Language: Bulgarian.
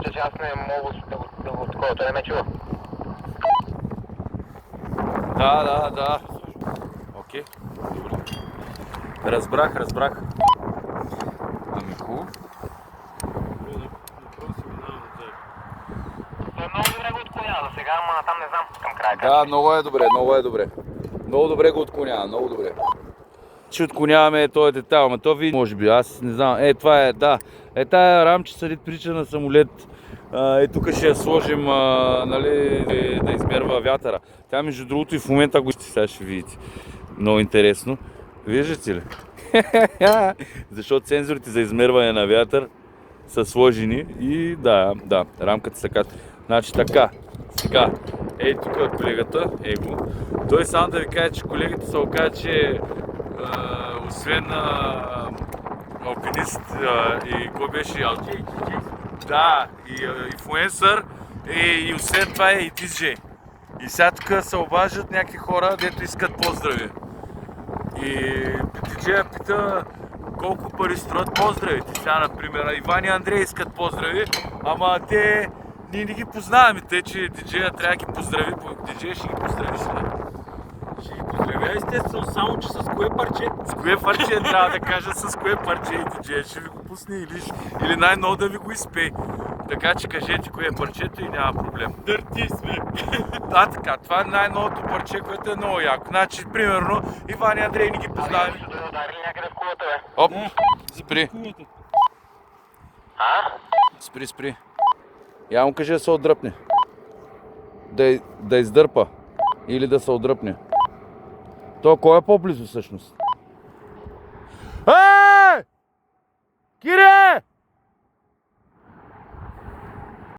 казвате, че аз не мога да го такова, той не ме чува. Да. Окей, добре. Разбрах. Ами хубаво. Той много добре го отклонява сега, ама там не знам към края. Да, много е добре. Много добре го отклонява, много добре. Ще отклоняваме този детайл, ама то ви може би, аз не знам. Това е, да. Тая рамче съдит прилича на самолет. Тук ще я сложим, нали, да измерва вятъра. Тя между другото и в момента го сега ще видите. Много интересно. Виждате ли? Защото сензорите за измерване на вятър са сложени и да, рамката се казва. Значи така, сега, тук е колегата, го. Той само да ви каже, че колегата се оказа, че освен алпинист и кой беше? Да, и инфлуенсър и освен това и диджей. И сега тук се обаждат някакви хора, дето искат поздрави. И диджея пита колко пари струват поздравите. Сега, например, Иван и Андрей искат поздрави, ама ние не ги познаваме, тъй че диджея трябва да ги поздрави. Диджея ще ги поздрави сега. Ще ги поздравя, естествено, само че с кое парче? С кое парче трябва да кажа, с кое парче и диджея ще ви го пусне или най-ново да ви го изпее. Така че кажете кое е парчето и няма проблем. Дърти сме! Да, така, това е най-новото парче, което е много яко. Значи, примерно, Иван и Андрей не ги познаваме. Ще да ударили някъде в кулата, бе. Оп, спри. Спри. Я му кажи да се отдръпне. Да издърпа. Или да се отдръпне. То кой е по-близо всъщност? Кире!